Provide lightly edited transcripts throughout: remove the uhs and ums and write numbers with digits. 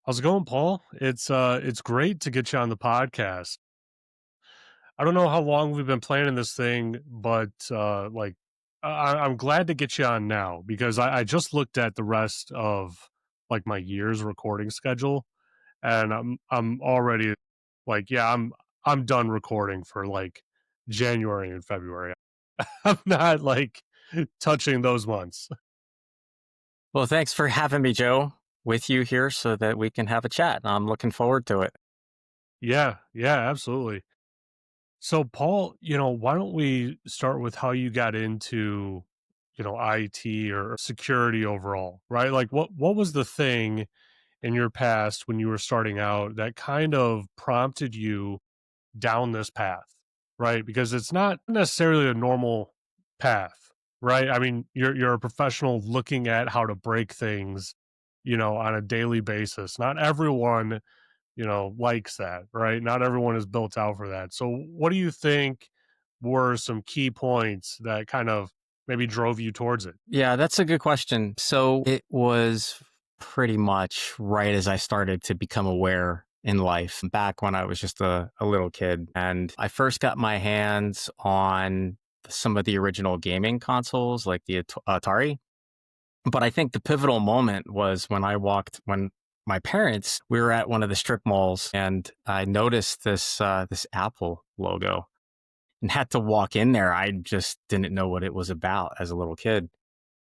How's it going, Paul? It's great to get you on the podcast. I don't know how long we've been planning this thing, but I'm glad to get you on now because I just looked at the rest of like my year's recording schedule, and I'm already like, yeah, I'm done recording for like January and February. I'm not like touching those months. Well, thanks for having me, Joe, with you here so that we can have a chat. I'm looking forward to it. Yeah, yeah, absolutely. So, Paul, why don't we start with how you got into, IT or security overall, right? Like what was the thing in your past when you were starting out that kind of prompted you down this path, right? Because it's not necessarily a normal path, right? I mean, you're a professional looking at how to break things, on a daily basis. Not everyone likes that, right? Not everyone is built out for that. So, what do you think were some key points that kind of maybe drove you towards it? Yeah, that's a good question. So it was pretty much right as I started to become aware in life, back when I was just a little kid. And I first got my hands on some of the original gaming consoles, like the Atari. But I think the pivotal moment was when my parents, we were at one of the strip malls and I noticed this Apple logo and had to walk in there. I just didn't know what it was about as a little kid.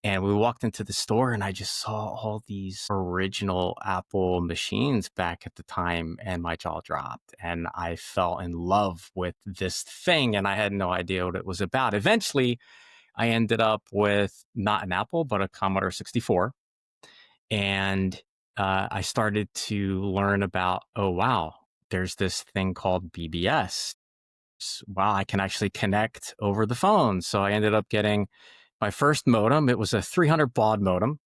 And we walked into the store and I just saw all these original Apple machines back at the time and my jaw dropped and I fell in love with this thing and I had no idea what it was about. Eventually, I ended up with not an Apple, but a Commodore 64. And I started to learn about, oh, wow, there's this thing called BBS. Wow, I can actually connect over the phone. So I ended up getting my first modem. It was a 300 baud modem.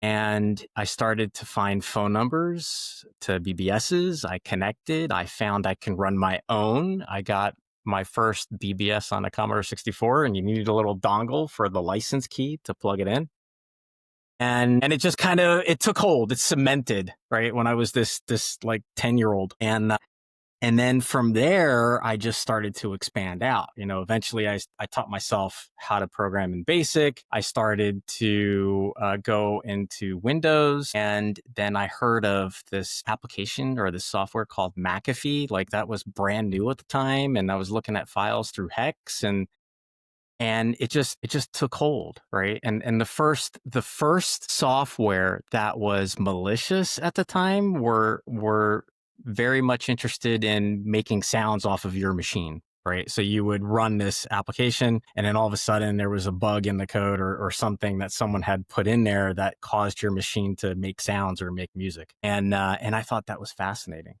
And I started to find phone numbers to BBSs. I connected. I found I can run my own. I got my first BBS on a Commodore 64, and you needed a little dongle for the license key to plug it in. And it just kind of, it took hold. It cemented, right? When I was this like 10-year-old. And then from there, I just started to expand out. Eventually I taught myself how to program in BASIC. I started to go into Windows. And then I heard of this application or this software called McAfee. Like, that was brand new at the time. And I was looking at files through Hex and it just took hold, right? And the first software that was malicious at the time were very much interested in making sounds off of your machine, right? So you would run this application and then all of a sudden there was a bug in the code or something that someone had put in there that caused your machine to make sounds or make music. And I thought that was fascinating.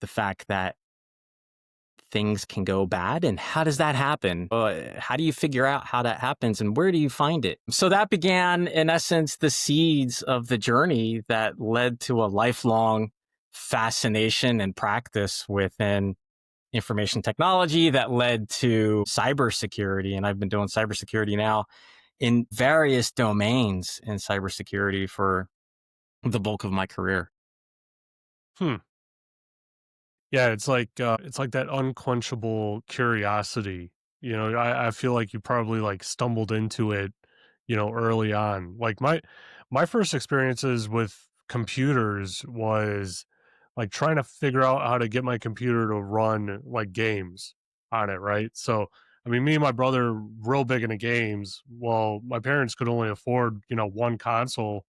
The fact that things can go bad, and how does that happen? How do you figure out how that happens and where do you find it? So that began, in essence, the seeds of the journey that led to a lifelong fascination and practice within information technology that led to cybersecurity. And I've been doing cybersecurity now in various domains in cybersecurity for the bulk of my career. Hmm. Yeah, it's like that unquenchable curiosity. I feel like you probably like stumbled into it, early on. Like my first experiences with computers was like trying to figure out how to get my computer to run like games on it, right? So I mean, me and my brother real big into games. Well, my parents could only afford, one console,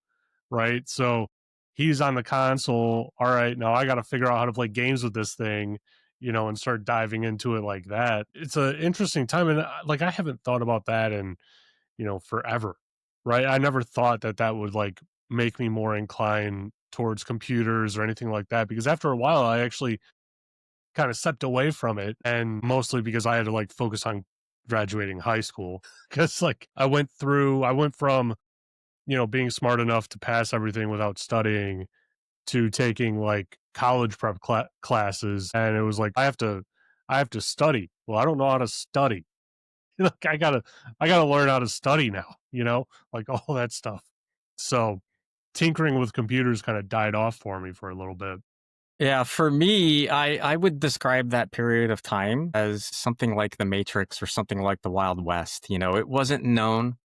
right? So he's on the console. All right, now I got to figure out how to play games with this thing, and start diving into it like that. It's an interesting time, and like I haven't thought about that in forever, right? I never thought that that would like make me more inclined towards computers or anything like that because after a while I actually kind of stepped away from it, and mostly because I had to like focus on graduating high school because like I went from being smart enough to pass everything without studying to taking like college prep classes, and it was like I have to study. Well, I don't know how to study. Like I gotta learn how to study now. Like all that stuff. So tinkering with computers kind of died off for me for a little bit. Yeah, for me, I would describe that period of time as something like the Matrix or something like the Wild West. You know, it wasn't known.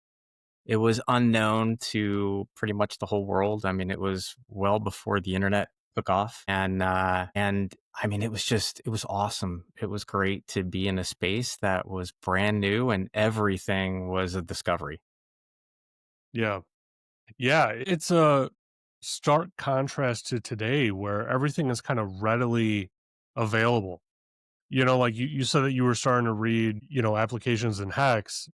It was unknown to pretty much the whole world. I mean, it was well before the internet took off, and I mean, it was awesome. It was great to be in a space that was brand new and everything was a discovery. Yeah. Yeah, it's a stark contrast to today where everything is kind of readily available. Like you said that you were starting to read, applications and hacks.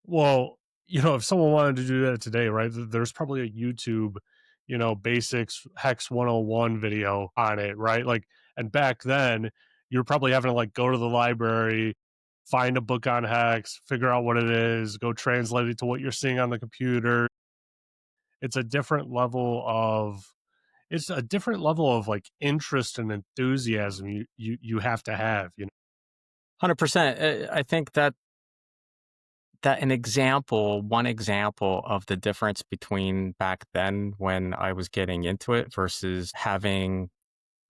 Well, if someone wanted to do that today, right, there's probably a YouTube, basics Hex 101 video on it, right? Like, and back then, you're probably having to like go to the library, find a book on Hex, figure out what it is, go translate it to what you're seeing on the computer. It's a different level of it's a different level of like interest and enthusiasm you have to have. 100%. I think that one example of the difference between back then when I was getting into it versus having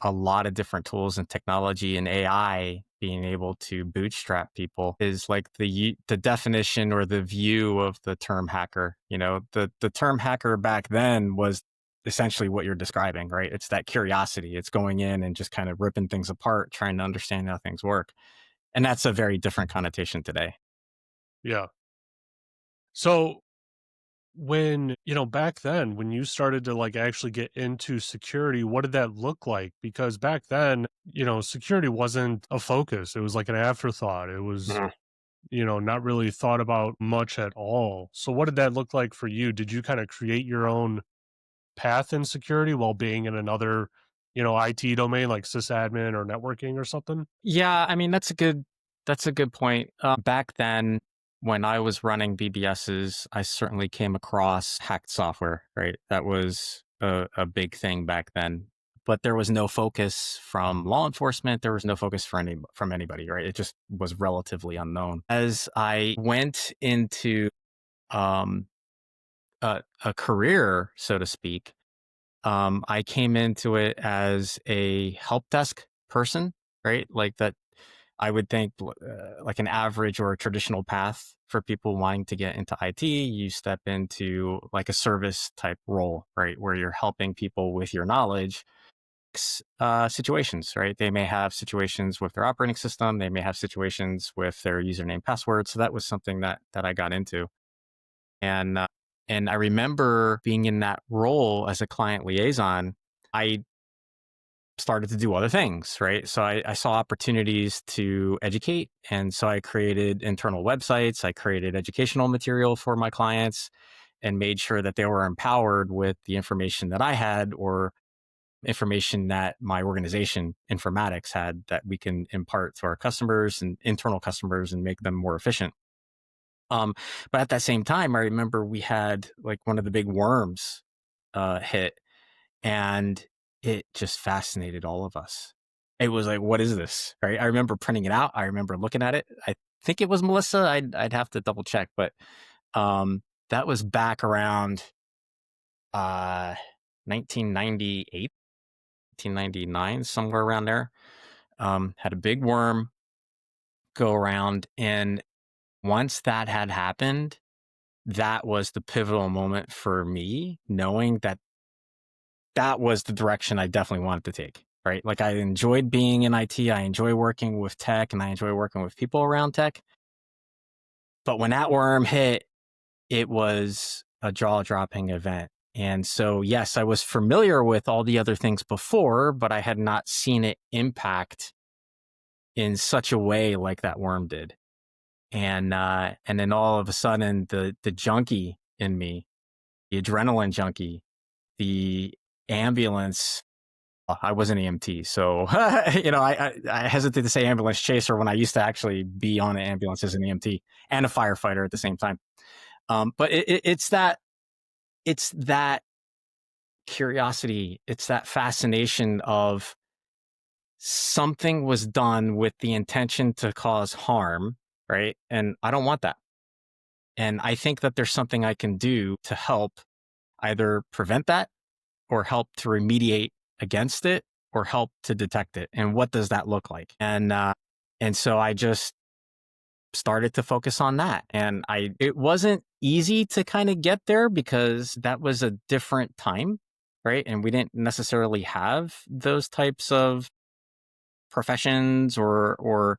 a lot of different tools and technology and AI being able to bootstrap people is like the definition or the view of the term hacker. You know, the term hacker back then was essentially what you're describing, right? It's that curiosity. It's going in and just kind of ripping things apart, trying to understand how things work. And that's a very different connotation today. Yeah. So when, back then, when you started to like actually get into security, what did that look like? Because back then, security wasn't a focus. It was like an afterthought. It was, Mhm. not really thought about much at all. So what did that look like for you? Did you kind of create your own path in security while being in another, IT domain like sysadmin or networking or something? Yeah, I mean that's a good point. Back then, when I was running BBSs, I certainly came across hacked software. Right, that was a big thing back then. But there was no focus from law enforcement. There was no focus from anybody. Right, it just was relatively unknown. As I went into um, a career, so to speak, I came into it as a help desk person. Right, like that I would think like an average or a traditional path for people wanting to get into IT, you step into like a service type role, right? Where you're helping people with your knowledge situations, right? They may have situations with their operating system. They may have situations with their username password. So that was something that I got into. And, and I remember being in that role as a client liaison. I started to do other things, right? So I saw opportunities to educate. And so I created internal websites. I created educational material for my clients and made sure that they were empowered with the information that I had or information that my organization, Informatics, had that we can impart to our customers and internal customers and make them more efficient. Um, but at that same time, I remember we had like one of the big worms hit and it just fascinated all of us. It was like, what is this? Right. I remember printing it out. I remember looking at it. I think it was Melissa. I'd have to double check, but that was back around uh 1998, 1999, somewhere around there. Had a big worm go around. And once that had happened, that was the pivotal moment for me, knowing that that was the direction I definitely wanted to take. Right. Like I enjoyed being in IT. I enjoy working with tech and I enjoy working with people around tech. But when that worm hit, it was a jaw dropping event. And so, yes, I was familiar with all the other things before, but I had not seen it impact in such a way like that worm did. And then all of a sudden, the junkie in me, the adrenaline junkie, the ambulance. I was an EMT, so I hesitate to say ambulance chaser when I used to actually be on an ambulance as an EMT and a firefighter at the same time. But it's that curiosity, it's that fascination of something was done with the intention to cause harm, right? And I don't want that. And I think that there's something I can do to help either prevent that or help to remediate against it or help to detect it? And what does that look like? And so I just started to focus on that. And it wasn't easy to kind of get there because that was a different time, right? And we didn't necessarily have those types of professions or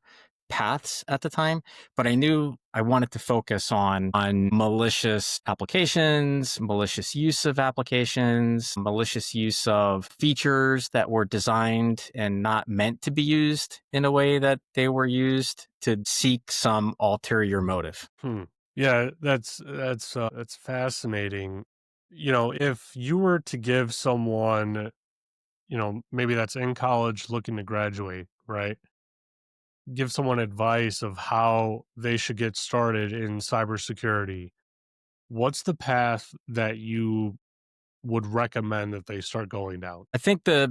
paths at the time, but I knew I wanted to focus on malicious applications, malicious use of applications, malicious use of features that were designed and not meant to be used in a way that they were used to seek some ulterior motive. Hmm. Yeah, that's fascinating. If you were to give someone, maybe that's in college looking to graduate, right? Give someone advice of how they should get started in cybersecurity. What's the path that you would recommend that they start going down? I think the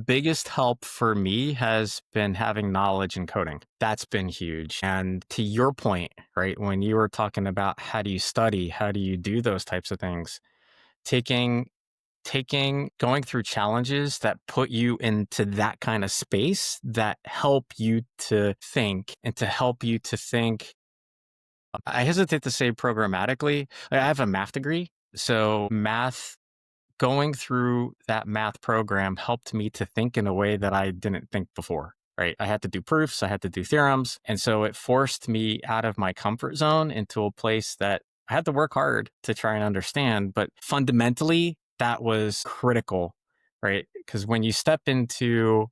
biggest help for me has been having knowledge in coding. That's been huge. And to your point, right, when you were talking about how do you study, how do you do those types of things, taking going through challenges that put you into that kind of space that help you to think and to help you to think. I hesitate to say programmatically. I have a math degree. So math going through that math program helped me to think in a way that I didn't think before, right? I had to do proofs, I had to do theorems. And so it forced me out of my comfort zone into a place that I had to work hard to try and understand. But fundamentally, that was critical, right? Because when you step into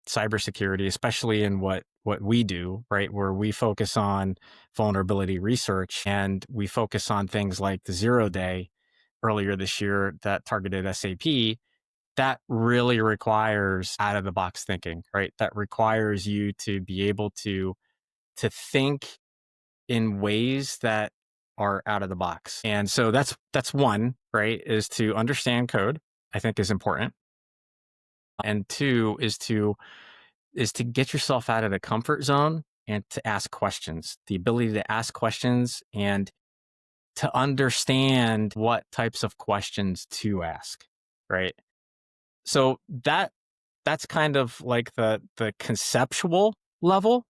cybersecurity, especially in what we do, right, where we focus on vulnerability research and we focus on things like the 0 day earlier this year that targeted SAP, that really requires out of the box thinking, right? That requires you to be able to think in ways that are out of the box. And so that's one, right? Is to understand code, I think is important. And two is to get yourself out of the comfort zone and to ask questions. The ability to ask questions and to understand what types of questions to ask, right? So that's kind of like the conceptual level,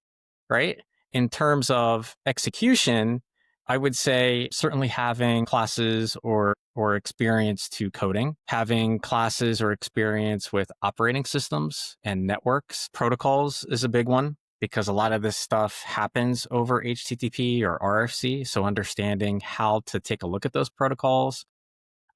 right? In terms of execution, I would say certainly having classes or experience to coding, having classes or experience with operating systems and networks, protocols is a big one because a lot of this stuff happens over HTTP or RFC. So understanding how to take a look at those protocols,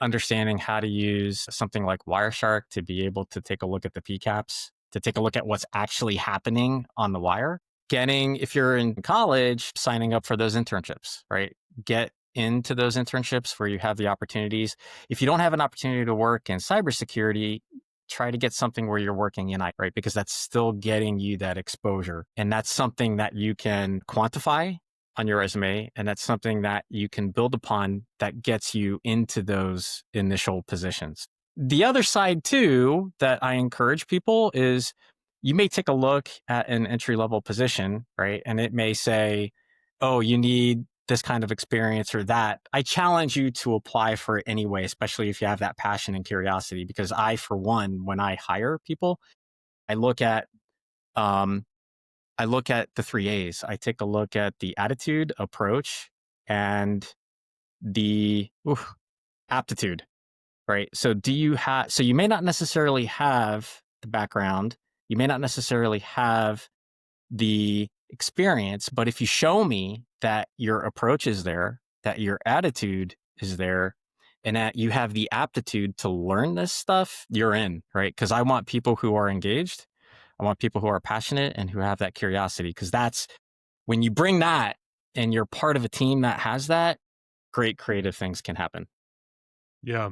understanding how to use something like Wireshark to be able to take a look at the PCAPs, to take a look at what's actually happening on the wire. Getting, if you're in college, signing up for those internships, right? Get into those internships where you have the opportunities. If you don't have an opportunity to work in cybersecurity, try to get something where you're working in IT, right? Because that's still getting you that exposure. And that's something that you can quantify on your resume. And that's something that you can build upon that gets you into those initial positions. The other side too, that I encourage people is you may take a look at an entry level position, right? And it may say, oh, you need this kind of experience or that. I challenge you to apply for it anyway, especially if you have that passion and curiosity, because I, for one, when I hire people, I look at, um, I look at the 3 A's. I take a look at the attitude, approach, and the aptitude, right? So so you may not necessarily have the background. You may not necessarily have the experience, but if you show me that your approach is there, that your attitude is there, and that you have the aptitude to learn this stuff, you're in, right? Because I want people who are engaged. I want people who are passionate and who have that curiosity. Because that's when you bring that and you're part of a team that has that, great creative things can happen. Yeah.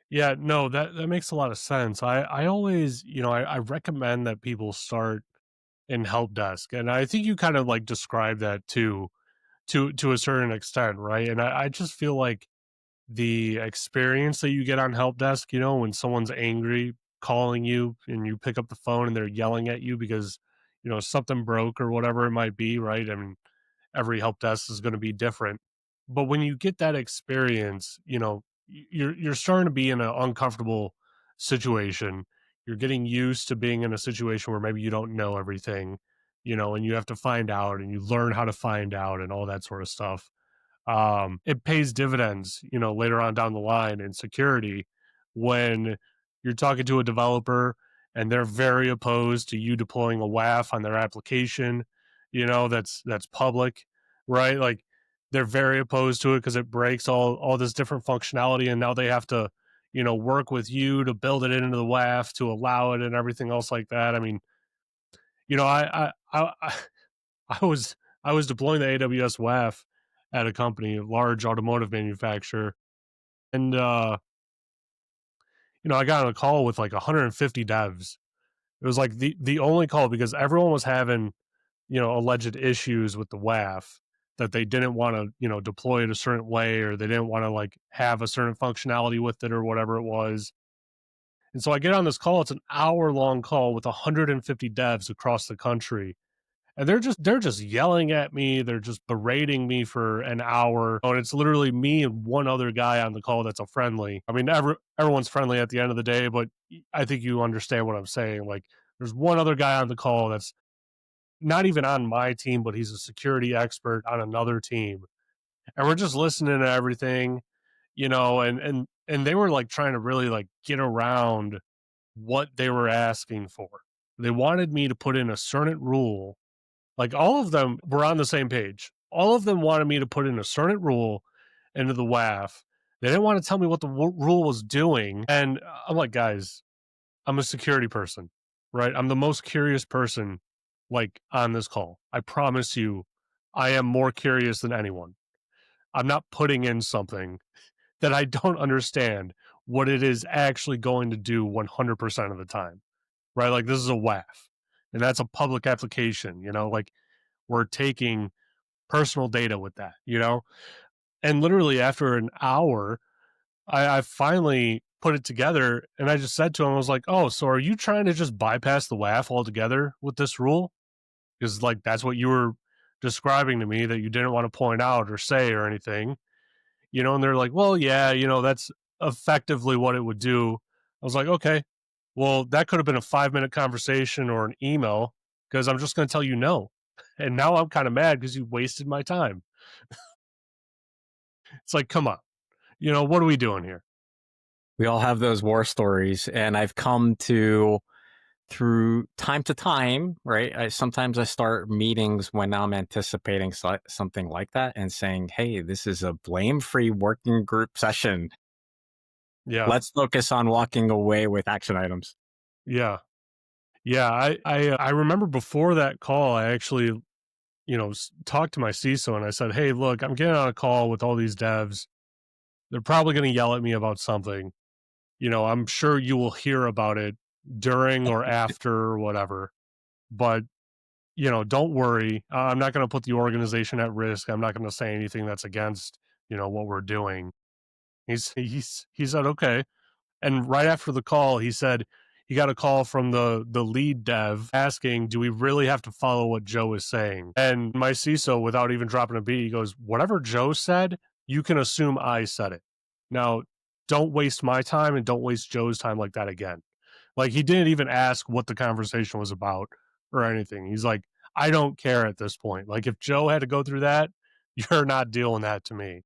Yeah, no, that makes a lot of sense. I always, I recommend that people start in help desk. And I think you kind of like describe that too, to a certain extent, right? And I just feel like the experience that you get on help desk, when someone's angry calling you and you pick up the phone and they're yelling at you because, something broke or whatever it might be, right? I mean, every help desk is going to be different. But when you get that experience, you're starting to be in an uncomfortable situation. You're getting used to being in a situation where maybe you don't know everything, and you have to find out and you learn how to find out and all that sort of stuff. It pays dividends, later on down the line in security when you're talking to a developer and they're very opposed to you deploying a WAF on their application, that's public, right? Like they're very opposed to it because it breaks all this different functionality, and now they have to, work with you to build it into the WAF to allow it and everything else like that. I mean, I was I was deploying the AWS WAF at a company, a large automotive manufacturer, and I got on a call with like 150 devs. It was like the only call because everyone was having alleged issues with the WAF that they didn't want to deploy it a certain way, or they didn't want to like have a certain functionality with it or whatever it was. And so I get on this call. It's an hour long call with 150 devs across the country, and they're just yelling at me. They're just berating me for an hour. And it's literally me and one other guy on the call that's a friendly. I mean, everyone's friendly at the end of the day, but I think you understand what I'm saying. Like, there's one other guy on the call that's not even on my team, but he's a security expert on another team, and we're just listening to everything, and they were like trying to really like get around what they were asking for. They wanted me to put in a certain rule. Like, all of them were on the same page. All of them wanted me to put in a certain rule into the WAF. They didn't want to tell me what the rule was doing. And I'm like, guys, I'm a security person, right? I'm the most curious person like on this call. I promise you, I am more curious than anyone. I'm not putting in something that I don't understand what it is actually going to do 100% of the time, right? Like, this is a WAF, and that's a public application, like we're taking personal data with that, And literally after an hour, I finally put it together, and I just said to him, I was like, "Oh, so are you trying to just bypass the WAF altogether with this rule? Because like that's what you were describing to me that you didn't want to point out or say or anything, And they're like, "Well, yeah, that's effectively what it would do." I was like, "Okay, well, that could have been a 5-minute conversation or an email because I'm just going to tell you no." And now I'm kind of mad because you wasted my time. It's like, come on, what are we doing here? We all have those war stories, and I've come to through time to time, right? Sometimes I start meetings when I'm anticipating something like that and saying, "Hey, this is a blame-free working group session. Yeah, Let's focus on walking away with action items." yeah, yeah. I remember before that call, I actually talked to my CISO and I said, "Hey, look, I'm getting on a call with all these devs. They're probably going to yell at me about something. I'm sure you will hear about it during or after or whatever. But, don't worry. I'm not going to put the organization at risk. I'm not going to say anything that's against, what we're doing." He said, "Okay." And right after the call, he said he got a call from the lead dev asking, "Do we really have to follow what Joe is saying?" And my CISO, without even dropping a beat, he goes, "Whatever Joe said, you can assume I said it. Now, don't waste my time and don't waste Joe's time like that again." Like, he didn't even ask what the conversation was about or anything. He's like, "I don't care at this point. Like, if Joe had to go through that, you're not dealing that to me."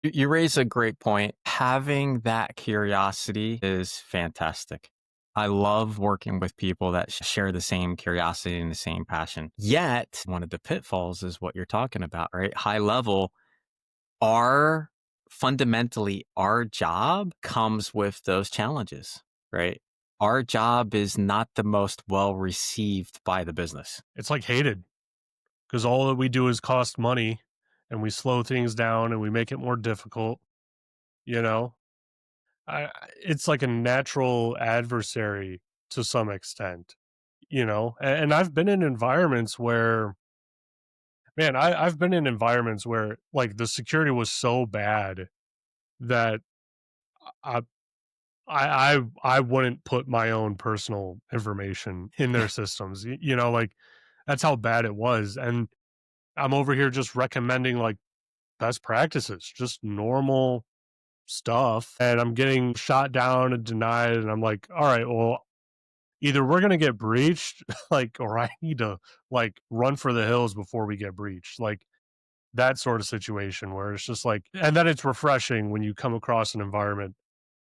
You raise a great point. Having that curiosity is fantastic. I love working with people that share the same curiosity and the same passion. Yet, one of the pitfalls is what you're talking about, right? High level, our fundamentally, our job comes with those challenges, right? Our job is not the most well received by the business. It's like hated, because all that we do is cost money, and we slow things down and we make it more difficult, you know? It's like a natural adversary to some extent, And I've been in environments where, man, I've been in environments where like the security was so bad that I I wouldn't put my own personal information in their systems. Like that's how bad it was. And I'm over here just recommending like best practices, just normal, stuff and I'm getting shot down and denied. And I'm like, all right, well, either we're going to get breached, like, or I need to like run for the hills before we get breached. Like that sort of situation where it's just like, and then it's refreshing when you come across an environment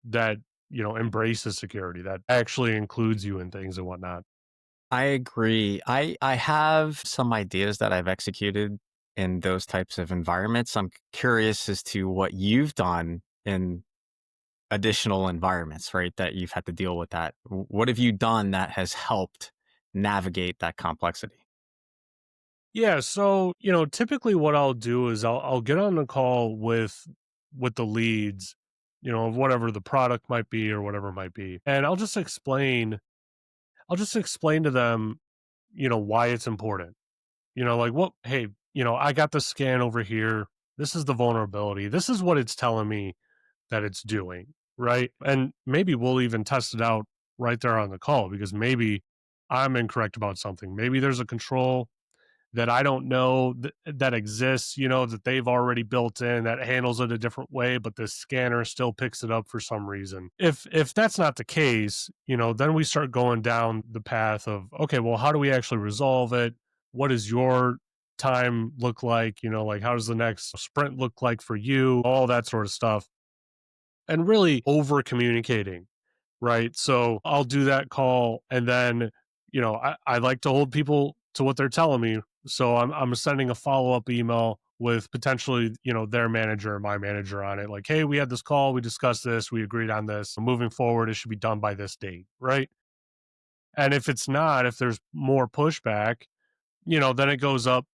that, embraces security, that actually includes you in things and whatnot. I agree. I have some ideas that I've executed in those types of environments. I'm curious as to what you've done in additional environments, right? That you've had to deal with that. What have you done that has helped navigate that complexity? Yeah, so, typically what I'll do is I'll get on the call with the leads, of whatever the product might be or whatever it might be. And I'll just explain to them, why it's important. Like what, hey, I got the scan over here. This is the vulnerability. This is what it's telling me that it's doing, right? And maybe we'll even test it out right there on the call because maybe I'm incorrect about something. Maybe there's a control that I don't know that exists, that they've already built in that handles it a different way, but the scanner still picks it up for some reason. If that's not the case, then we start going down the path of, okay, well, how do we actually resolve it? What does your time look like? Like how does the next sprint look like for you? All that sort of stuff. And really over communicating, right? So I'll do that call and then, I like to hold people to what they're telling me. So I'm sending a follow-up email with potentially, their manager or my manager on it. Like, hey, we had this call, we discussed this, we agreed on this. Moving forward, it should be done by this date, right? And if it's not, if there's more pushback, then it goes up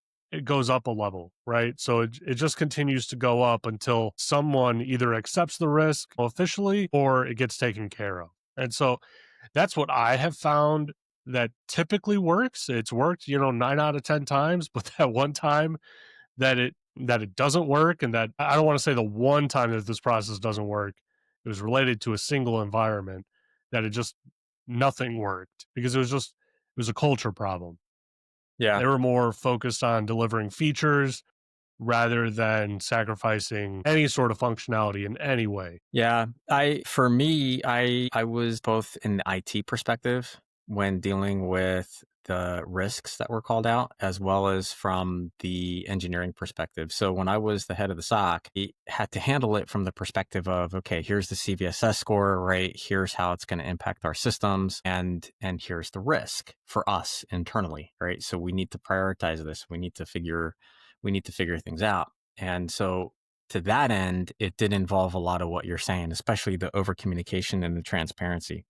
a level, right? So it just continues to go up until someone either accepts the risk officially or it gets taken care of. And so that's what I have found that typically works. It's worked, 9 out of 10 times, but that one time that it doesn't work, and that I don't want to say the one time that this process doesn't work, it was related to a single environment that it just nothing worked because it was a culture problem. Yeah. They were more focused on delivering features rather than sacrificing any sort of functionality in any way. Yeah, for me, I was both in the IT perspective when dealing with the risks that were called out, as well as from the engineering perspective. So when I was the head of the SOC, I had to handle it from the perspective of, okay, here's the CVSS score, right? Here's how it's going to impact our systems, and here's the risk for us internally, right? So we need to prioritize this. We need to figure things out. And so to that end, it did involve a lot of what you're saying, especially the over communication and the transparency.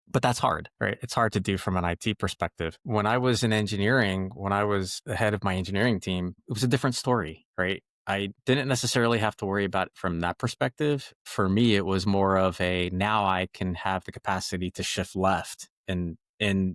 But that's hard, right? It's hard to do from an IT perspective. When I was in engineering, when I was the head of my engineering team, it was a different story, right? I didn't necessarily have to worry about it from that perspective. For me, it was more of a now I can have the capacity to shift left in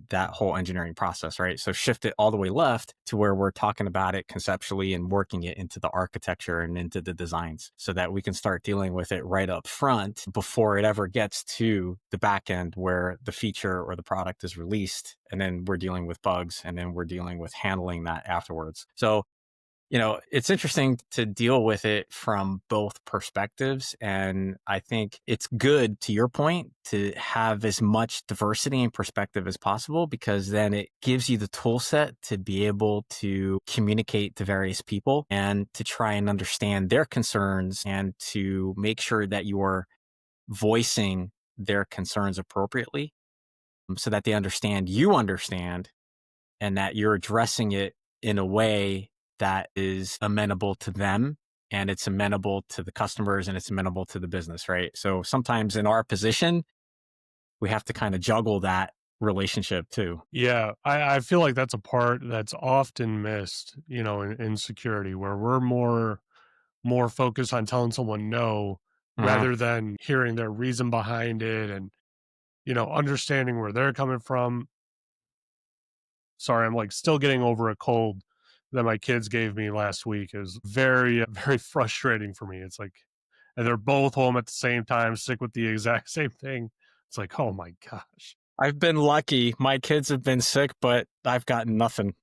that whole engineering process, right? So shift it all the way left to where we're talking about it conceptually and working it into the architecture and into the designs so that we can start dealing with it right up front before it ever gets to the back end where the feature or the product is released. And then we're dealing with bugs and then we're dealing with handling that afterwards. So it's interesting to deal with it from both perspectives. And I think it's good, to your point, to have as much diversity and perspective as possible, because then it gives you the tool set to be able to communicate to various people and to try and understand their concerns and to make sure that you are voicing their concerns appropriately so that they understand you understand and that you're addressing it in a way that is amenable to them and it's amenable to the customers and it's amenable to the business, right? So sometimes in our position, we have to kind of juggle that relationship too. Yeah, I feel like that's a part that's often missed, in security, where we're more focused on telling someone no Mhm. rather than hearing their reason behind it and, understanding where they're coming from. Sorry, I'm like still getting over a cold that my kids gave me last week. It was very, very frustrating for me. It's like, and they're both home at the same time, sick with the exact same thing. It's like, oh my gosh, I've been lucky. My kids have been sick, but I've gotten nothing.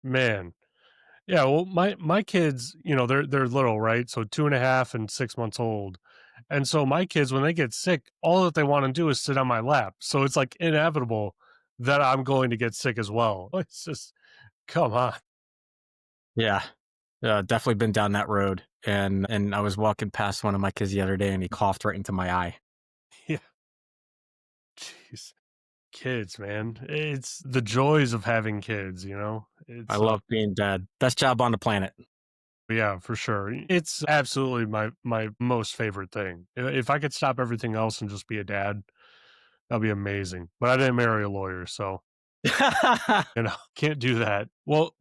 man. Yeah, well, my kids, they're little, right? So 2.5 and 6 months old, And so my kids, when they get sick, all that they want to do is sit on my lap. So it's like inevitable that I'm going to get sick as well. It's just, come on. Yeah. Definitely been down that road. And I was walking past one of my kids the other day and he coughed right into my eye. Yeah. Jeez. Kids, man. It's the joys of having kids, you know? I It's love being dad. Best job on the planet. yeah, for sure. It's absolutely my most favorite thing. If I could stop everything else and just be a dad, that'd be amazing. But I didn't marry a lawyer, so can't do that. Well,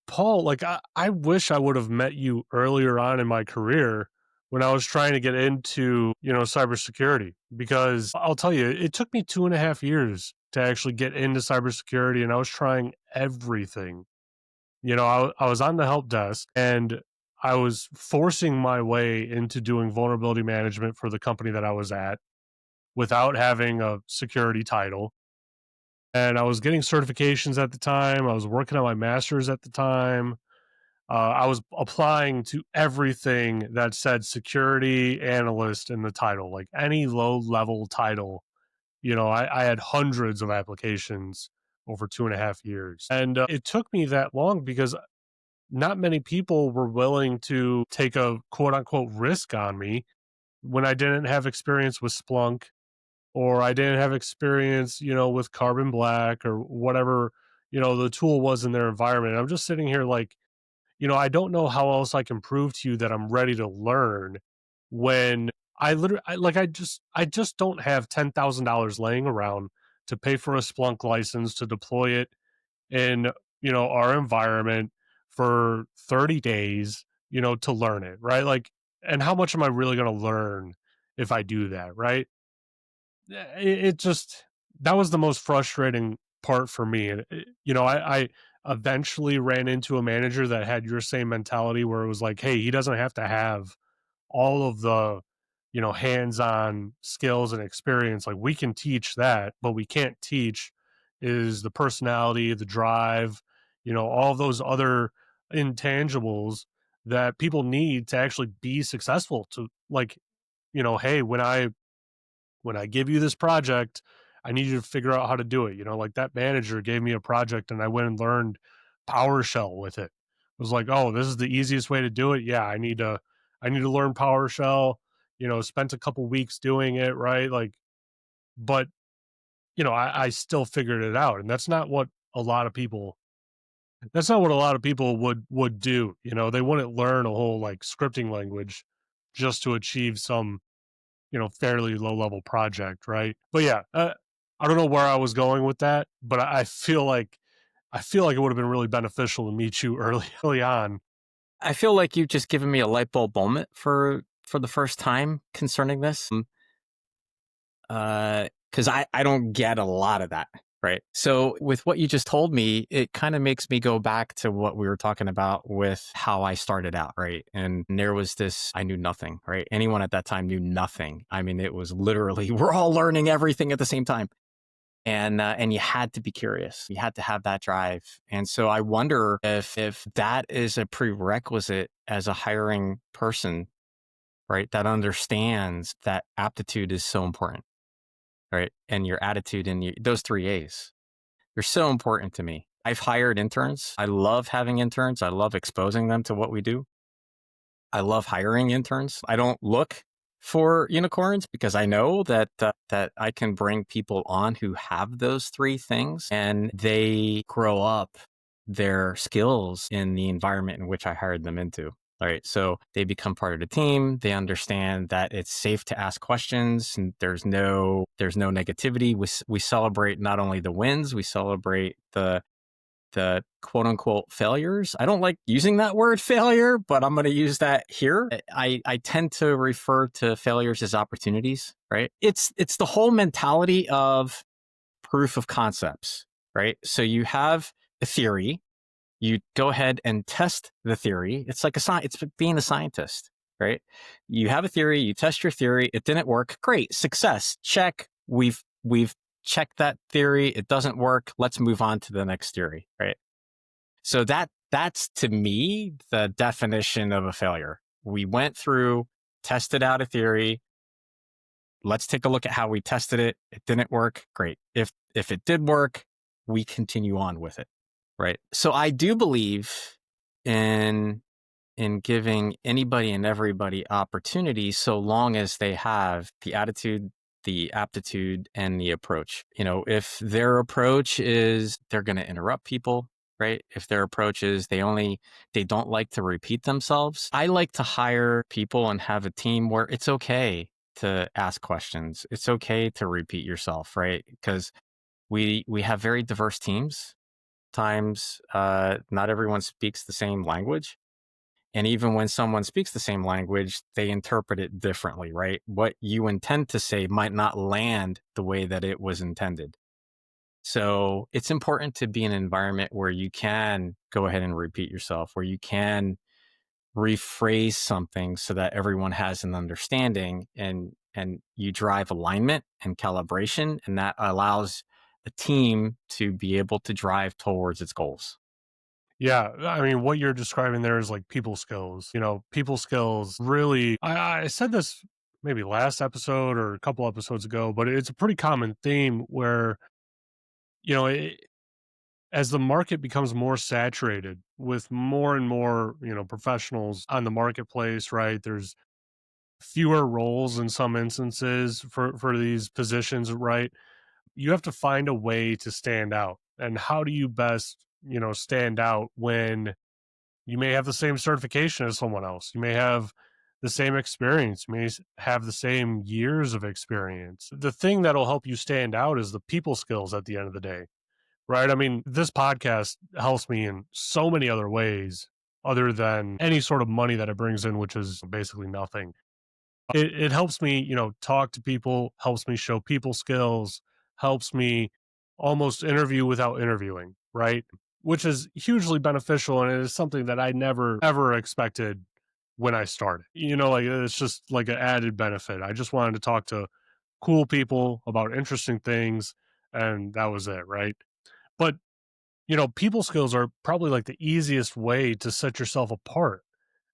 Paul, like I wish I would have met you earlier on in my career when I was trying to get into, cybersecurity, because I'll tell you, it took me 2.5 years to actually get into cybersecurity, and I was trying everything. I was on the help desk and I was forcing my way into doing vulnerability management for the company that I was at without having a security title. And I was getting certifications at the time. I was working on my master's at the time. I was applying to everything that said security analyst in the title, like any low level title. I had hundreds of applications over 2.5 years. And it took me that long because not many people were willing to take a quote unquote risk on me when I didn't have experience with Splunk, or I didn't have experience, with Carbon Black or whatever, the tool was in their environment. I'm just sitting here like, I don't know how else I can prove to you that I'm ready to learn when I just don't have $10,000 laying around to pay for a Splunk license to deploy it in, our environment for 30 days, to learn it, right? Like, and how much am I really going to learn if I do that, right? It just, that was the most frustrating part for me. And I eventually ran into a manager that had your same mentality, where it was like, hey, he doesn't have to have all of the, hands-on skills and experience. Like, we can teach that, but we can't teach is the personality, the drive, all those other intangibles that people need to actually be successful, to like, hey, when I give you this project, I need you to figure out how to do it. Like, that manager gave me a project and I went and learned PowerShell with it. It was like, oh, this is the easiest way to do it. Yeah, I need to learn PowerShell. Spent a couple weeks doing it, right? Like, but I still figured it out. And that's not what a lot of people would do. They wouldn't learn a whole like scripting language just to achieve some, fairly low level project, right? But yeah, I don't know where I was going with that, but I feel like it would have been really beneficial to meet you early early on. I feel like you've just given me a light bulb moment for the first time concerning this. Because I don't get a lot of that, right? So with what you just told me, it kind of makes me go back to what we were talking about with how I started out, right? And there was this, I knew nothing, right? Anyone at that time knew nothing. I mean, it was literally, we're all learning everything at the same time. And you had to be curious. You had to have that drive. And so I wonder if that is a prerequisite as a hiring person, right? That understands that aptitude is so important, right? And your attitude and those 3 A's, they're so important to me. I've hired interns. I love having interns. I love exposing them to what we do. I love hiring interns. I don't look for unicorns because I know that I can bring people on who have those 3 things and they grow up their skills in the environment in which I hired them into. All right. So they become part of the team. They understand that it's safe to ask questions and there's no negativity. We celebrate not only the wins, we celebrate the quote unquote failures. I don't like using that word failure, but I'm going to use that here. I tend to refer to failures as opportunities, right? It's the whole mentality of proof of concepts, right? So you have a theory, you go ahead and test the theory. It's like it's being a scientist, right? You have a theory, you test your theory, it didn't work. Great, success, check. We've checked that theory. It doesn't work. Let's move on to the next theory, right? So that's to me the definition of a failure. We went through tested out a theory. Let's take a look at how we tested it. It didn't work. Great. If it did work, we continue on with it. Right. So I do believe in giving anybody and everybody opportunity so long as they have the attitude, the aptitude, and the approach. If their approach is they're going to interrupt people, right? If their approach is they don't like to repeat themselves. I like to hire people and have a team where it's okay to ask questions. It's okay to repeat yourself, right? Because we have very diverse teams. Times not everyone speaks the same language. And even when someone speaks the same language, they interpret it differently, right? What you intend to say might not land the way that it was intended. So it's important to be in an environment where you can go ahead and repeat yourself, where you can rephrase something so that everyone has an understanding, and you drive alignment and calibration, and that allows a team to be able to drive towards its goals. Yeah, I mean, what you're describing there is like people skills. People skills really. I said this maybe last episode or a couple episodes ago, but it's a pretty common theme where you know it, as the market becomes more saturated with more and more professionals on the marketplace, right? There's fewer roles in some instances for these positions, right? You have to find a way to stand out. And how do you best stand out when you may have the same certification as someone else. You may have the same experience. You may have the same years of experience. The thing that'll help you stand out is the people skills at the end of the day, right? I mean, this podcast helps me in so many other ways other than any sort of money that it brings in, which is basically nothing. It helps me, talk to people, helps me show people skills, helps me almost interview without interviewing, right? Which is hugely beneficial, and it is something that I never ever expected when I started. Like it's just like an added benefit. I just wanted to talk to cool people about interesting things, and that was it, right? But people skills are probably like the easiest way to set yourself apart,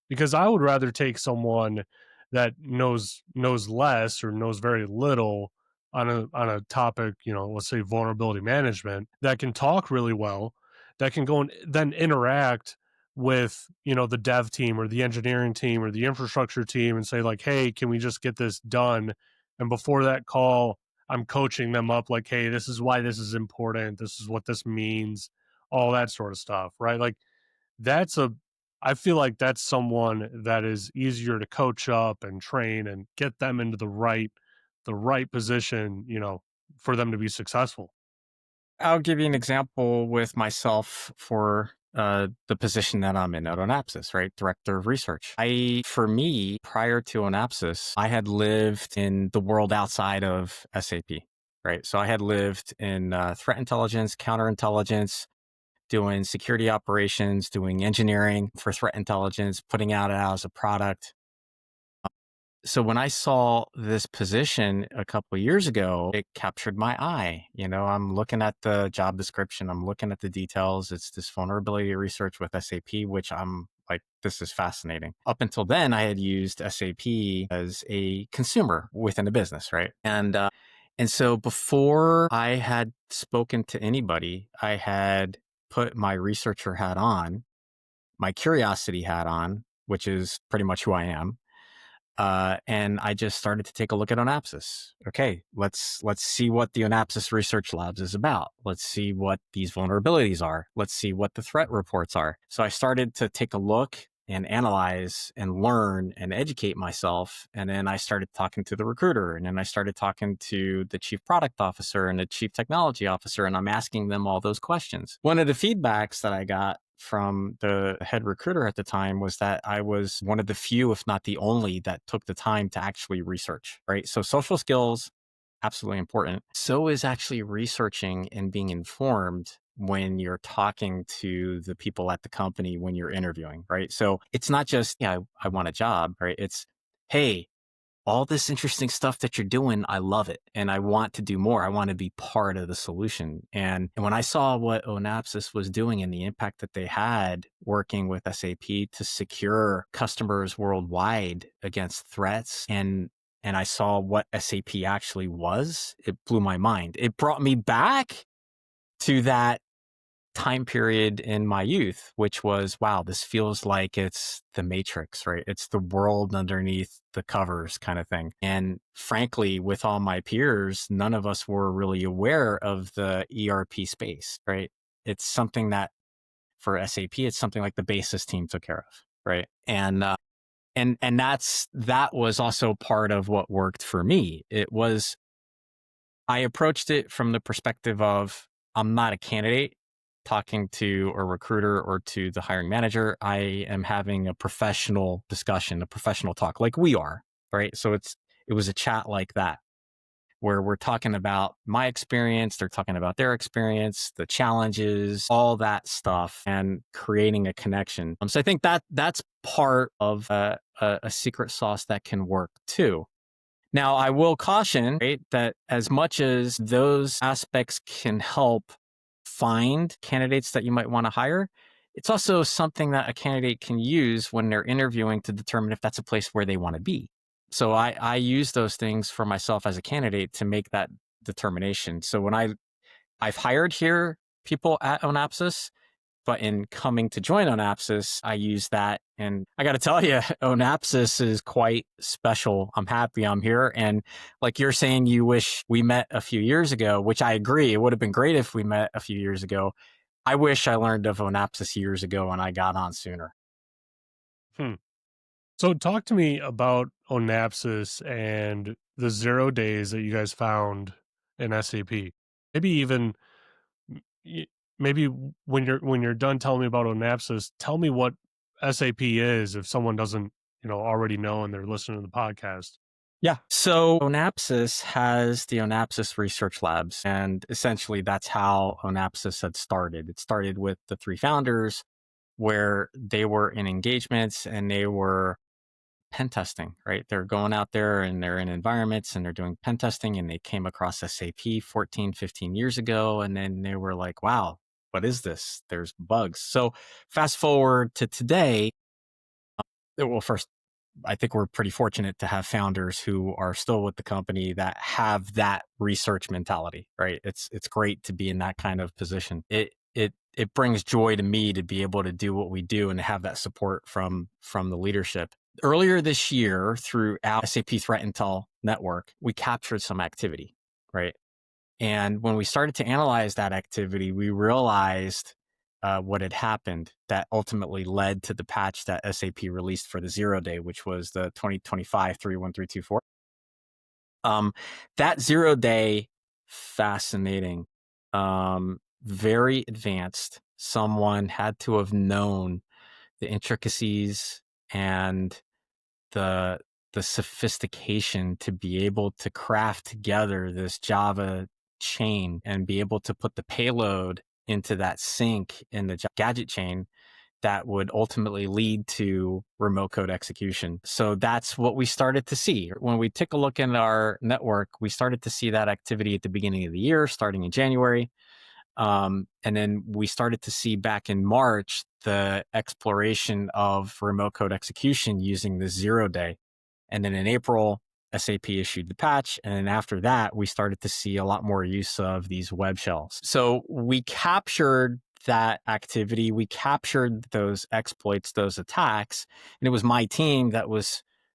because I would rather take someone that knows less or knows very little on a topic, let's say vulnerability management, that can talk really well, that can go and then interact with, the dev team or the engineering team or the infrastructure team and say like, "Hey, can we just get this done?" And before that call, I'm coaching them up like, "Hey, this is why this is important. This is what this means." All that sort of stuff, right? Like that's a I feel like that's someone that is easier to coach up and train and get them into the right position, for them to be successful. I'll give you an example with myself for the position that I'm in at Onapsis, right? Director of Research. For me, prior to Onapsis, I had lived in the world outside of SAP, right? So I had lived in threat intelligence, counterintelligence, doing security operations, doing engineering for threat intelligence, putting out as a product. So when I saw this position a couple of years ago, it captured my eye. I'm looking at the job description, I'm looking at the details. It's this vulnerability research with SAP, which I'm like, this is fascinating. Up until then, I had used SAP as a consumer within a business, right? And so before I had spoken to anybody, I had put my researcher hat on, my curiosity hat on, which is pretty much who I am, and I just started to take a look at Onapsis. Okay, let's see what the Onapsis Research Labs is about. Let's see what these vulnerabilities are. Let's see what the threat reports are. So I started to take a look and analyze and learn and educate myself. And then I started talking to the recruiter, and then I started talking to the chief product officer and the chief technology officer, and I'm asking them all those questions. One of the feedbacks that I got from the head recruiter at the time was that I was one of the few, if not the only, that took the time to actually research, right? So social skills, absolutely important. So is actually researching and being informed when you're talking to the people at the company, when you're interviewing, right? So it's not just, yeah, I want a job, right? It's, hey, all this interesting stuff that you're doing, I love it. And I want to do more. I want to be part of the solution. And when I saw what Onapsis was doing and the impact that they had working with SAP to secure customers worldwide against threats and I saw what SAP actually was, it blew my mind. It brought me back to that time period in my youth, which was, wow, this feels like it's the Matrix, right? It's the world underneath the covers kind of thing. And frankly, with all my peers, none of us were really aware of the ERP space, right? It's something that for SAP, it's something like the basis team took care of, right? And that was also part of what worked for me. It was I approached it from the perspective of I'm not a candidate talking to a recruiter or to the hiring manager. I am having a professional discussion, a professional talk like we are, right? So it was a chat like that where we're talking about my experience, they're talking about their experience, the challenges, all that stuff, and creating a connection. So I think that's part of a secret sauce that can work too. Now, I will caution, right, that as much as those aspects can help find candidates that you might want to hire, it's also something that a candidate can use when they're interviewing to determine if that's a place where they want to be. So I use those things for myself as a candidate to make that determination. So when I've hired here people at Onapsis, but in coming to join Onapsis, I use that. And I got to tell you, Onapsis is quite special. I'm happy I'm here. And like you're saying, you wish we met a few years ago, which I agree. It would have been great if we met a few years ago. I wish I learned of Onapsis years ago and I got on sooner. Hmm. So talk to me about Onapsis and the 0 days that you guys found in SAP. Maybe even y maybe when you're done telling me about Onapsis, tell me what SAP is if someone doesn't, already know and they're listening to the podcast. Yeah. So Onapsis has the Onapsis Research Labs. And essentially, that's how Onapsis had started. It started with the three founders where they were in engagements and they were pen testing, right? They're going out there and they're in environments and they're doing pen testing and they came across SAP 14, 15 years ago. And then they were like, wow, what is this? There's bugs. So fast forward to today. Well, first, I think we're pretty fortunate to have founders who are still with the company that have that research mentality, right? It's great to be in that kind of position. It brings joy to me to be able to do what we do and to have that support from the leadership. Earlier this year, through our SAP Threat Intel network, we captured some activity, right? And when we started to analyze that activity, we realized what had happened that ultimately led to the patch that SAP released for the 0 day, which was the 2025 31324. That 0 day, fascinating, very advanced. Someone had to have known the intricacies and the the sophistication to be able to craft together this Java chain and be able to put the payload into that sync in the gadget chain that would ultimately lead to remote code execution. So that's what we started to see. When we took a look in our network, we started to see that activity at the beginning of the year, starting in January. And then we started to see back in March the exploration of remote code execution using the 0 day. And then in April, SAP issued the patch. And then after that, we started to see a lot more use of these web shells. So we captured that activity. We captured those exploits, those attacks. And it was my team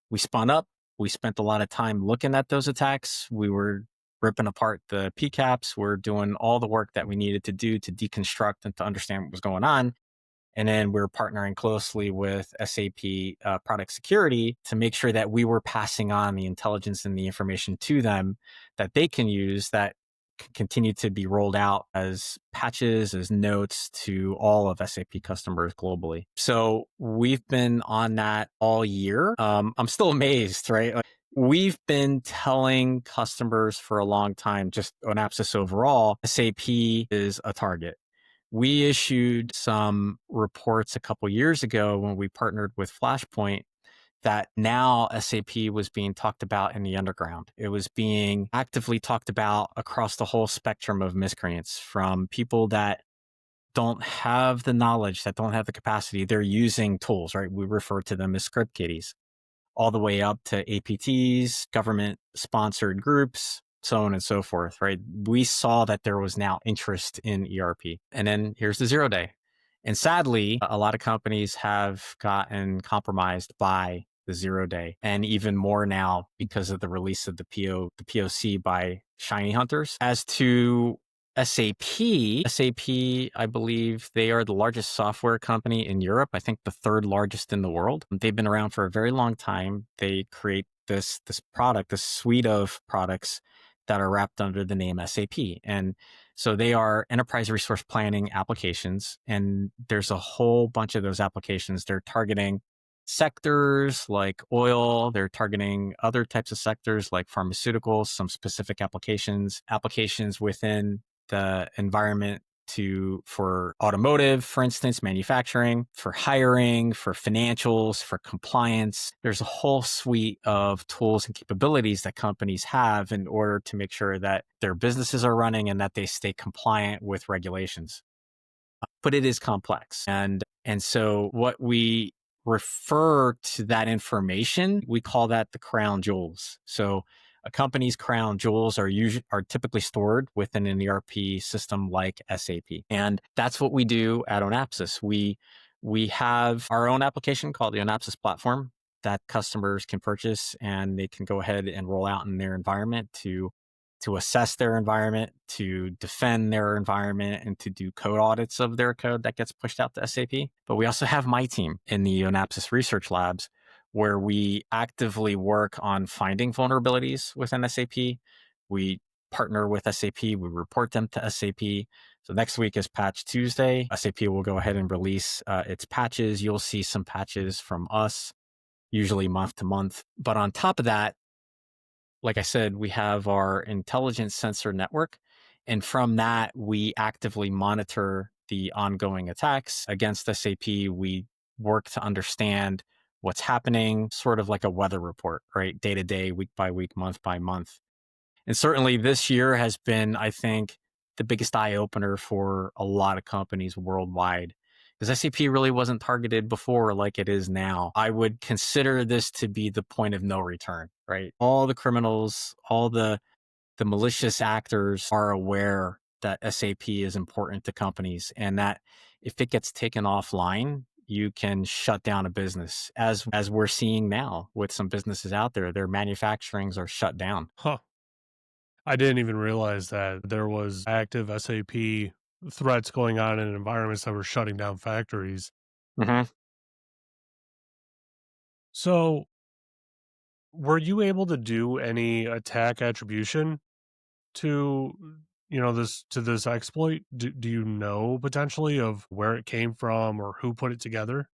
we spun up. We spent a lot of time looking at those attacks. We were ripping apart the PCAPs. We're doing all the work that we needed to do to deconstruct and to understand what was going on. And then we're partnering closely with SAP product security to make sure that we were passing on the intelligence and the information to them that they can use that can continue to be rolled out as patches, as notes to all of SAP customers globally. So we've been on that all year. I'm still amazed, right? Like, we've been telling customers for a long time, just on Apsys overall, SAP is a target. We issued some reports a couple years ago when we partnered with Flashpoint that now SAP was being talked about in the underground. It was being actively talked about across the whole spectrum of miscreants, from people that don't have the knowledge, that don't have the capacity. They're using tools, right? We refer to them as script kiddies, all the way up to APTs, government sponsored groups, so on and so forth, right? We saw that there was now interest in ERP. And then here's the 0 day. And sadly, a lot of companies have gotten compromised by the 0 day, and even more now because of the release of the POC by shiny hunters. As to SAP, I believe they are the largest software company in Europe. I think the third largest in the world. They've been around for a very long time. They create this product, this suite of products that are wrapped under the name SAP. And so they are enterprise resource planning applications. And there's a whole bunch of those applications. They're targeting sectors like oil. They're targeting other types of sectors like pharmaceuticals, some specific applications within the environment for automotive, for instance, manufacturing, for hiring, for financials, for compliance. There's a whole suite of tools and capabilities that companies have in order to make sure that their businesses are running and that they stay compliant with regulations. But it is complex. And so what we refer to that information, we call that the crown jewels. So a company's crown jewels are typically stored within an ERP system like SAP. And that's what we do at Onapsis. We have our own application called the Onapsis platform that customers can purchase, and they can go ahead and roll out in their environment to assess their environment, to defend their environment, and to do code audits of their code that gets pushed out to SAP. But we also have my team in the Onapsis research labs, where we actively work on finding vulnerabilities within SAP. We partner with SAP, we report them to SAP. So next week is Patch Tuesday. SAP will go ahead and release its patches. You'll see some patches from us, usually month to month. But on top of that, like I said, we have our intelligence sensor network. And from that, we actively monitor the ongoing attacks against SAP. We work to understand what's happening, sort of like a weather report, right? Day to day, week by week, month by month. And certainly this year has been, I think, the biggest eye opener for a lot of companies worldwide, because SAP really wasn't targeted before like it is now. I would consider this to be the point of no return, right? All the criminals, all the malicious actors are aware that SAP is important to companies, and that if it gets taken offline, you can shut down a business, as we're seeing now with some businesses out there. Their manufacturings are shut down. Huh. I didn't even realize that there was active SAP threats going on in environments that were shutting down factories. Mhm. So, were you able to do any attack attribution to, this exploit? Do you know potentially of where it came from or who put it together?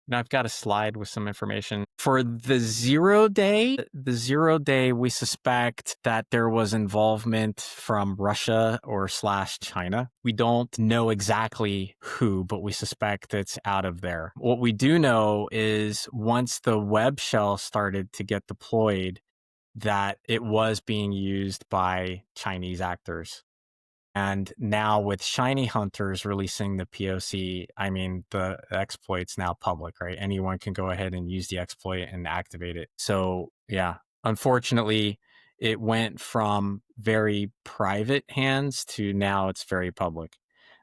Now I've got a slide with some information. For the 0 day, we suspect that there was involvement from Russia or slash China. We don't know exactly who, but we suspect it's out of there. What we do know is once the web shell started to get deployed, that it was being used by Chinese actors. And now with Shiny Hunters releasing the POC, I mean, the exploit's now public, right? Anyone can go ahead and use the exploit and activate it. So yeah, unfortunately, it went from very private hands to now it's very public.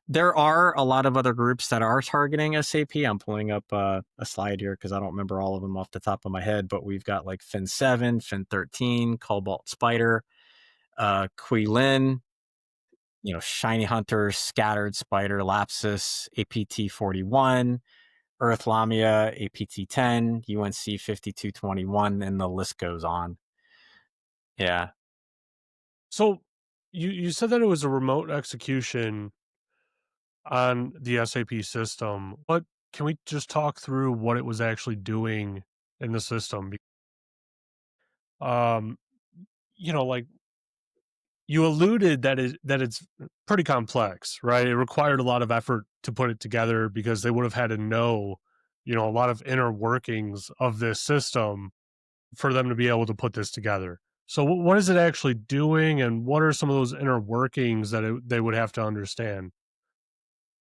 There are a lot of other groups that are targeting SAP. I'm pulling up a slide here because I don't remember all of them off the top of my head, but we've got like Fin7, Fin13, Cobalt Spider, Quilin, Shiny Hunter, Scattered Spider, Lapsus, APT41, Earth Lamia, APT10, UNC 5221, and the list goes on. Yeah. So, you said that it was a remote execution on the SAP system. What Can we just talk through what it was actually doing in the system? Um, like you alluded that it's pretty complex, right? It required a lot of effort to put it together because they would have had to know a lot of inner workings of this system for them to be able to put this together. So what is it actually doing, and what are some of those inner workings that they would have to understand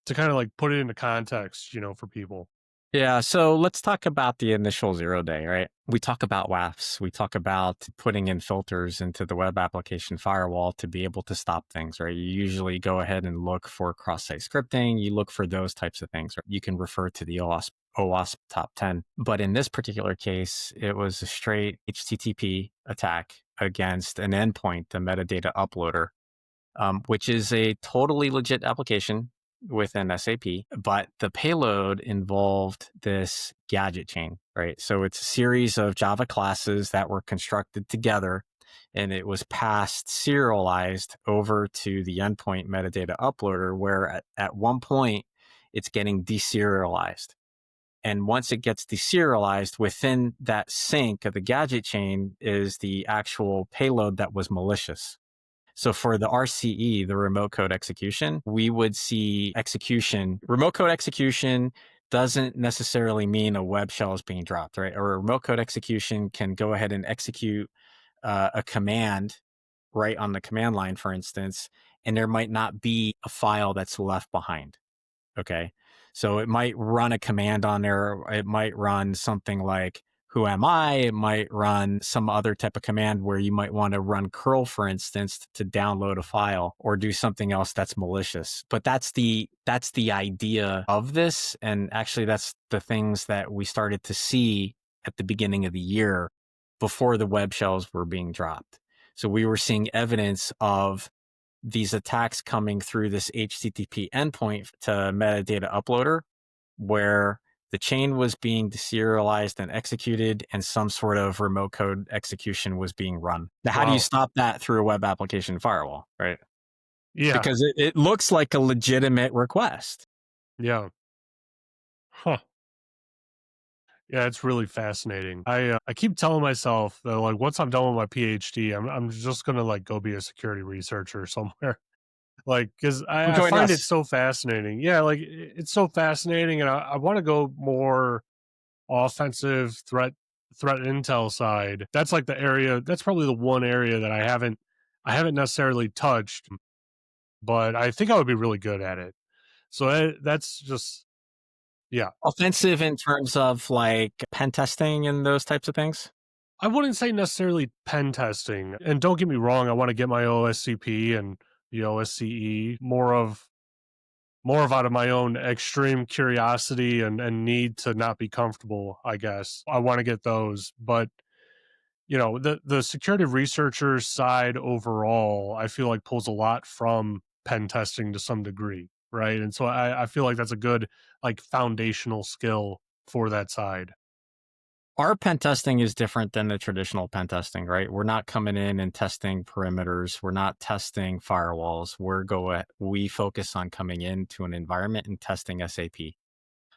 to kind of like put it into context, for people? Yeah, so let's talk about the initial 0 day, right? We talk about WAFs. We talk about putting in filters into the web application firewall to be able to stop things, right? You usually go ahead and look for cross-site scripting. You look for those types of things. Right? You can refer to the OWASP top 10. But in this particular case, it was a straight HTTP attack against an endpoint, the metadata uploader, which is a totally legit application within SAP. But the payload involved this gadget chain, right? So it's a series of Java classes that were constructed together, and it was passed serialized over to the endpoint metadata uploader, where at one point it's getting deserialized. And once it gets deserialized, within that sync of the gadget chain is the actual payload that was malicious. So for the RCE, the remote code execution, we would see execution. Remote code execution doesn't necessarily mean a web shell is being dropped, right? Or a remote code execution can go ahead and execute a command right on the command line, for instance, and there might not be a file that's left behind. Okay. So it might run a command on there. It might run something like, who am I? It might run some other type of command where you might want to run curl, for instance, to download a file or do something else that's malicious. But that's the idea of this. And actually that's the things that we started to see at the beginning of the year before the web shells were being dropped. So we were seeing evidence of these attacks coming through this HTTP endpoint to metadata uploader, where the chain was being deserialized and executed, and some sort of remote code execution was being run. Now, how do you Wow. stop that through a web application firewall, right? Yeah. Because it looks like a legitimate request. Yeah. Huh. Yeah, it's really fascinating. I keep telling myself that like once I'm done with my PhD, I'm just gonna like go be a security researcher somewhere. Like, because Come I join find it us. so fascinating. Yeah, like it's so fascinating, and I want to go more offensive threat intel side. That's like the area. That's probably the one area that I haven't necessarily touched, but I think I would be really good at it. So that's just yeah. Offensive in terms of like pen testing and those types of things. I wouldn't say necessarily pen testing. And don't get me wrong, I want to get my OSCP and the OSCE more of out of my own extreme curiosity and need to not be comfortable, I guess. I want to get those. But, the security researcher side overall, I feel like pulls a lot from pen testing to some degree. Right. And so I feel like that's a good like foundational skill for that side. Our pen testing is different than the traditional pen testing, right? We're not coming in and testing perimeters. We're not testing firewalls. We focus on coming into an environment and testing SAP.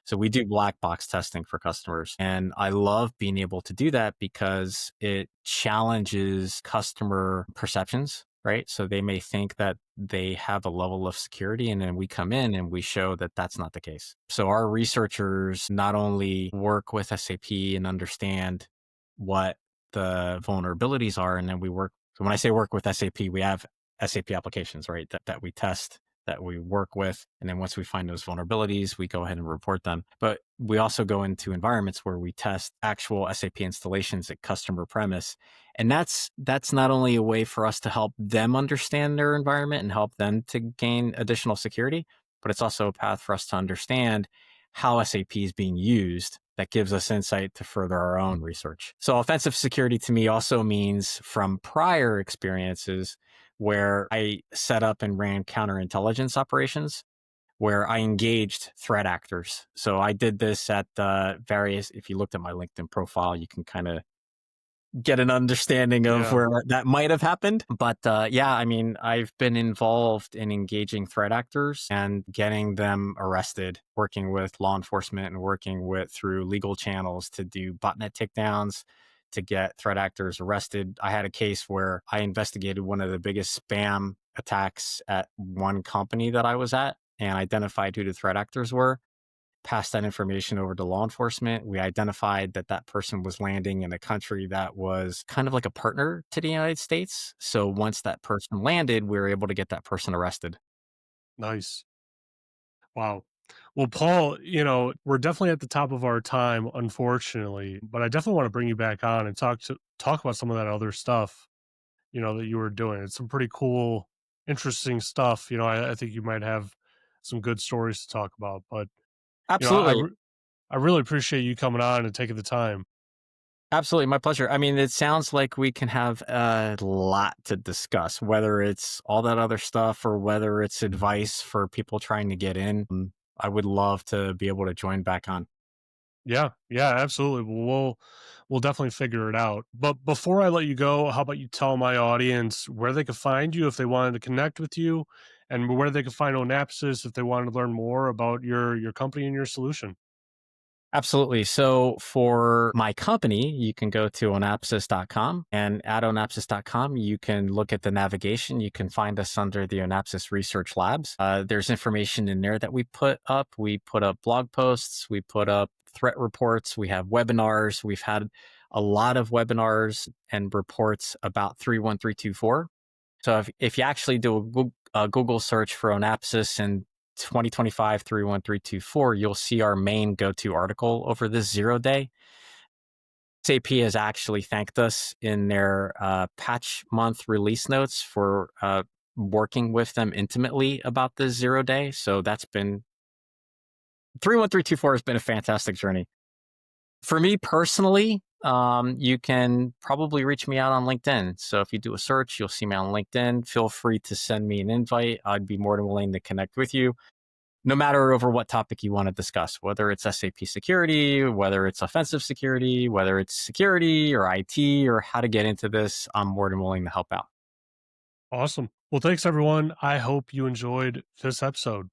So we do black box testing for customers. And I love being able to do that because it challenges customer perceptions, right? So they may think that they have a level of security, and then we come in and we show that that's not the case. So our researchers not only work with SAP and understand what the vulnerabilities are, and then so when I say work with SAP, we have SAP applications, right? That we test, that we work with. And then once we find those vulnerabilities, we go ahead and report them. But we also go into environments where we test actual SAP installations at customer premise. And that's not only a way for us to help them understand their environment and help them to gain additional security, but it's also a path for us to understand how SAP is being used that gives us insight to further our own research. So offensive security to me also means, from prior experiences where I set up and ran counterintelligence operations, where I engaged threat actors. So I did this at if you looked at my LinkedIn profile, you can kind of get an understanding of Yeah. where that might have happened. But yeah, I mean, I've been involved in engaging threat actors and getting them arrested, working with law enforcement and working through legal channels to do botnet takedowns, to get threat actors arrested. I had a case where I investigated one of the biggest spam attacks at one company that I was at and identified who the threat actors were. passed that information over to law enforcement. We identified that that person was landing in a country that was kind of like a partner to the United States. So once that person landed, we were able to get that person arrested. Nice. Wow. Well, Paul, we're definitely at the top of our time, unfortunately, but I definitely want to bring you back on and talk about some of that other stuff, that you were doing. It's some pretty cool, interesting stuff. I think you might have some good stories to talk about, but you know, I Absolutely. re- I really appreciate you coming on and taking the time. Absolutely, my pleasure. I mean, it sounds like we can have a lot to discuss, whether it's all that other stuff or whether it's advice for people trying to get in. I would love to be able to join back on. Yeah, yeah, absolutely. We'll definitely figure it out. But before I let you go, how about you tell my audience where they could find you if they wanted to connect with you, and where they could find Onapsis if they wanted to learn more about your company and your solution. Absolutely. So for my company, you can go to onapsis.com, and at onapsis.com, you can look at the navigation. You can find us under the Onapsis Research Labs. There's information in there that we put up. We put up blog posts. We put up threat reports. We have webinars. We've had a lot of webinars and reports about 31324. So if you actually do a Google search for Onapsis and 2025 31324, you'll see our main go-to article over this 0 day. SAP has actually thanked us in their patch month release notes for working with them intimately about this 0 day. So that's been 31324 has been a fantastic journey. For me personally, you can probably reach me out on LinkedIn. So if you do a search, you'll see me on LinkedIn. Feel free to send me an invite. I'd be more than willing to connect with you, no matter over what topic you want to discuss, whether it's SAP security, whether it's offensive security, whether it's security or IT or how to get into this. I'm more than willing to help out. Awesome. Well, thanks everyone. I hope you enjoyed this episode.